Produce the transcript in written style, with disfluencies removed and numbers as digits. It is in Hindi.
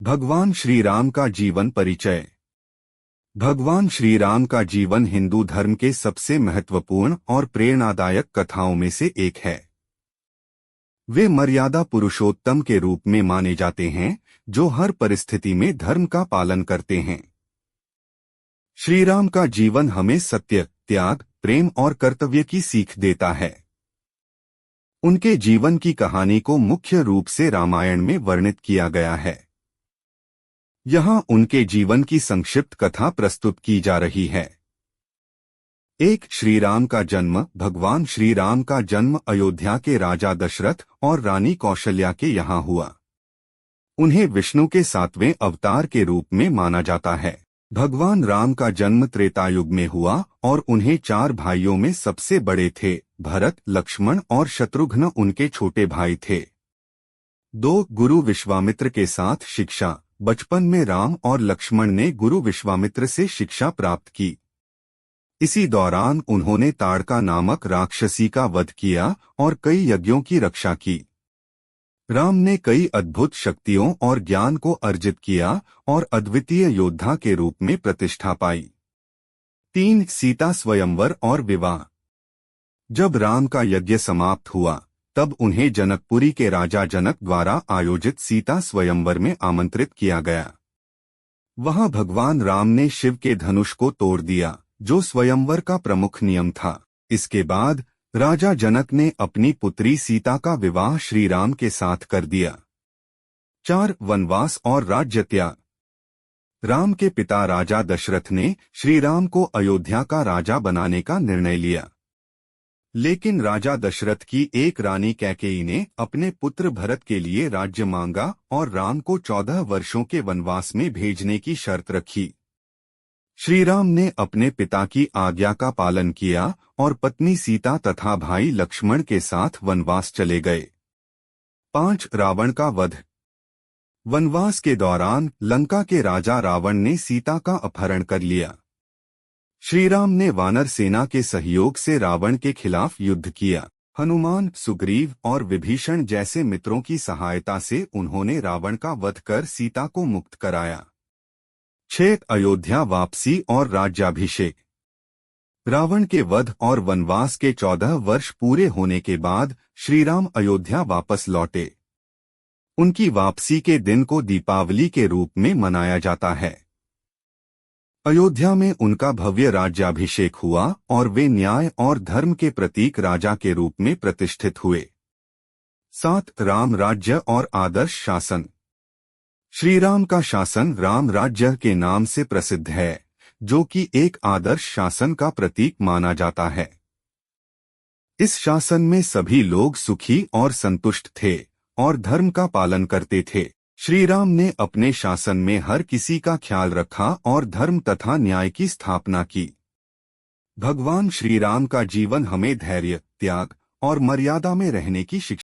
भगवान श्री राम का जीवन परिचय। भगवान श्री राम का जीवन हिंदू धर्म के सबसे महत्वपूर्ण और प्रेरणादायक कथाओं में से एक है। वे मर्यादा पुरुषोत्तम के रूप में माने जाते हैं, जो हर परिस्थिति में धर्म का पालन करते हैं। श्री राम का जीवन हमें सत्य, त्याग, प्रेम और कर्तव्य की सीख देता है। उनके जीवन की कहानी को मुख्य रूप से रामायण में वर्णित किया गया है। यहाँ उनके जीवन की संक्षिप्त कथा प्रस्तुत की जा रही है। 1. श्री राम का जन्म। भगवान श्री राम का जन्म अयोध्या के राजा दशरथ और रानी कौशल्या के यहाँ हुआ। उन्हें विष्णु के 7वें अवतार के रूप में माना जाता है। भगवान राम का जन्म त्रेतायुग में हुआ और उन्हें 4 भाइयों में सबसे बड़े थे। भरत, लक्ष्मण और शत्रुघ्न उनके छोटे भाई थे। 2. गुरु विश्वामित्र के साथ शिक्षा। बचपन में राम और लक्ष्मण ने गुरु विश्वामित्र से शिक्षा प्राप्त की। इसी दौरान उन्होंने ताड़का नामक राक्षसी का वध किया और कई यज्ञों की रक्षा की। राम ने कई अद्भुत शक्तियों और ज्ञान को अर्जित किया और अद्वितीय योद्धा के रूप में प्रतिष्ठा पाई। 3. सीता स्वयंवर और विवाह। जब राम का यज्ञ समाप्त हुआ, तब उन्हें जनकपुरी के राजा जनक द्वारा आयोजित सीता स्वयंवर में आमंत्रित किया गया। वहां भगवान राम ने शिव के धनुष को तोड़ दिया, जो स्वयंवर का प्रमुख नियम था। इसके बाद राजा जनक ने अपनी पुत्री सीता का विवाह श्री राम के साथ कर दिया। 4. वनवास और राज्य त्याग। राम के पिता राजा दशरथ ने श्री राम को अयोध्या का राजा बनाने का निर्णय लिया, लेकिन राजा दशरथ की एक रानी कैकेयी ने अपने पुत्र भरत के लिए राज्य मांगा और राम को 14 वर्षों के वनवास में भेजने की शर्त रखी। श्री राम ने अपने पिता की आज्ञा का पालन किया और पत्नी सीता तथा भाई लक्ष्मण के साथ वनवास चले गए। 5. रावण का वध। वनवास के दौरान लंका के राजा रावण ने सीता का अपहरण कर लिया। श्री राम ने वानर सेना के सहयोग से रावण के खिलाफ युद्ध किया। हनुमान, सुग्रीव और विभीषण जैसे मित्रों की सहायता से उन्होंने रावण का वध कर सीता को मुक्त कराया। 6. अयोध्या वापसी और राज्याभिषेक। रावण के वध और वनवास के 14 वर्ष पूरे होने के बाद श्री राम अयोध्या वापस लौटे। उनकी वापसी के दिन को दीपावली के रूप में मनाया जाता है। अयोध्या में उनका भव्य राज्याभिषेक हुआ और वे न्याय और धर्म के प्रतीक राजा के रूप में प्रतिष्ठित हुए। 7. राम राज्य और आदर्श शासन। श्री राम का शासन राम राज्य के नाम से प्रसिद्ध है, जो कि एक आदर्श शासन का प्रतीक माना जाता है। इस शासन में सभी लोग सुखी और संतुष्ट थे और धर्म का पालन करते थे। श्री राम ने अपने शासन में हर किसी का ख्याल रखा और धर्म तथा न्याय की स्थापना की। भगवान श्री राम का जीवन हमें धैर्य, त्याग और मर्यादा में रहने की शिक्षा